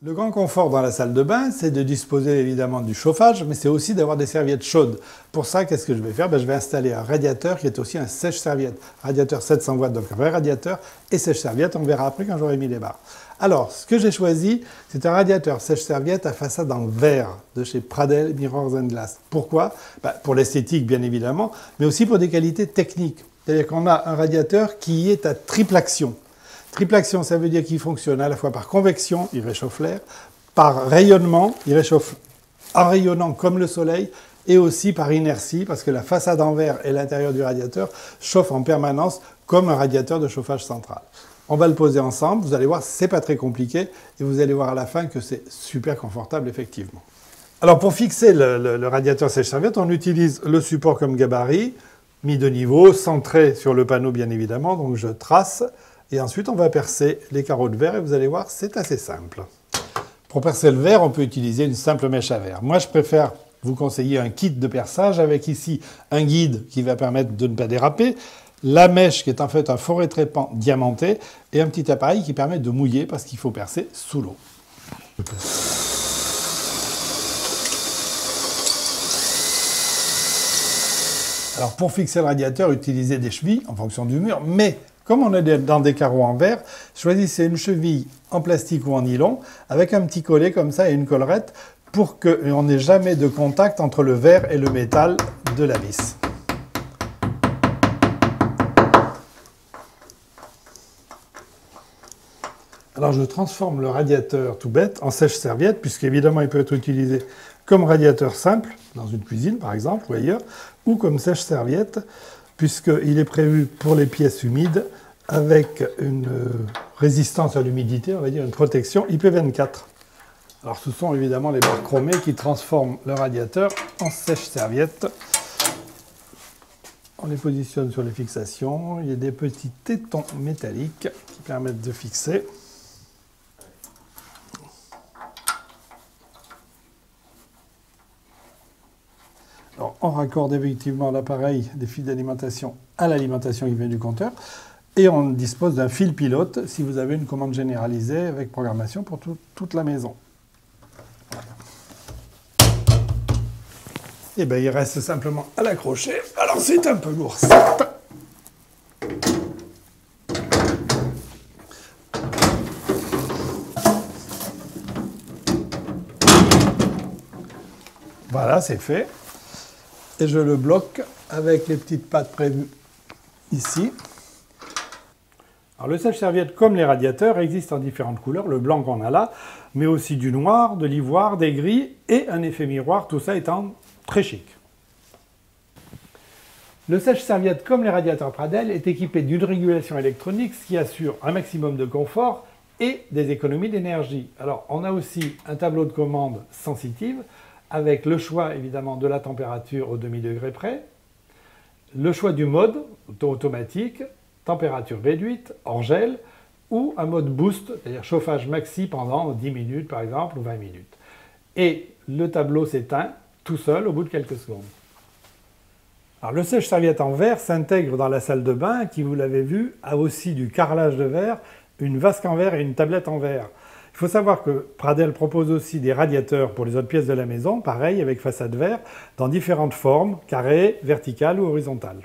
Le grand confort dans la salle de bain, c'est de disposer évidemment du chauffage, mais c'est aussi d'avoir des serviettes chaudes. Pour ça, qu'est-ce que je vais faire? Je vais installer un radiateur qui est aussi un sèche-serviette. Radiateur 700 watts, donc un vrai radiateur, et sèche-serviette, on verra après quand j'aurai mis les barres. Alors, ce que j'ai choisi, c'est un radiateur sèche-serviette à façade en verre de chez Pradel Mirrors and Glass. Pourquoi? Pour l'esthétique, bien évidemment, mais aussi pour des qualités techniques. C'est-à-dire qu'on a un radiateur qui est à triple action. Triple action, ça veut dire qu'il fonctionne à la fois par convection, il réchauffe l'air, par rayonnement, il réchauffe en rayonnant comme le soleil, et aussi par inertie, parce que la façade en verre et l'intérieur du radiateur chauffent en permanence comme un radiateur de chauffage central. On va le poser ensemble, vous allez voir, c'est pas très compliqué, et vous allez voir à la fin que c'est super confortable, effectivement. Alors pour fixer le radiateur sèche-serviette, on utilise le support comme gabarit, mis de niveau, centré sur le panneau bien évidemment, donc je trace. Et ensuite, on va percer les carreaux de verre et vous allez voir, c'est assez simple. Pour percer le verre, on peut utiliser une simple mèche à verre. Moi, je préfère vous conseiller un kit de perçage avec ici un guide qui va permettre de ne pas déraper, la mèche qui est en fait un forêt trépant diamanté et un petit appareil qui permet de mouiller parce qu'il faut percer sous l'eau. Alors, pour fixer le radiateur, utilisez des chevilles en fonction du mur, mais comme on est dans des carreaux en verre, choisissez une cheville en plastique ou en nylon avec un petit collet comme ça et une collerette pour qu'on n'ait jamais de contact entre le verre et le métal de la vis. Alors je transforme le radiateur tout bête en sèche-serviette puisqu'évidemment il peut être utilisé comme radiateur simple, dans une cuisine par exemple ou ailleurs, ou comme sèche-serviette, puisqu'il est prévu pour les pièces humides avec une résistance à l'humidité, on va dire une protection IP24. Alors ce sont évidemment les barres chromées qui transforment le radiateur en sèche-serviette. On les positionne sur les fixations, il y a des petits tétons métalliques qui permettent de fixer. Alors, on raccorde effectivement l'appareil des fils d'alimentation à l'alimentation qui vient du compteur et on dispose d'un fil pilote si vous avez une commande généralisée avec programmation pour toute la maison. Et bien, il reste simplement à l'accrocher. Alors, c'est un peu lourd, certes. Voilà, c'est fait. Et je le bloque avec les petites pattes prévues ici. Alors le sèche-serviette, comme les radiateurs, existe en différentes couleurs, le blanc qu'on a là, mais aussi du noir, de l'ivoire, des gris et un effet miroir, tout ça étant très chic. Le sèche-serviette, comme les radiateurs Pradel, est équipé d'une régulation électronique, ce qui assure un maximum de confort et des économies d'énergie. Alors on a aussi un tableau de commande sensitive, avec le choix évidemment de la température au demi-degré près, le choix du mode automatique, température réduite, hors gel, ou un mode boost, c'est-à-dire chauffage maxi pendant 10 minutes par exemple, ou 20 minutes. Et le tableau s'éteint tout seul au bout de quelques secondes. Alors le sèche-serviette en verre s'intègre dans la salle de bain qui, vous l'avez vu, a aussi du carrelage de verre, une vasque en verre et une tablette en verre. Il faut savoir que Pradel propose aussi des radiateurs pour les autres pièces de la maison, pareil avec façade verre, dans différentes formes, carrées, verticales ou horizontales.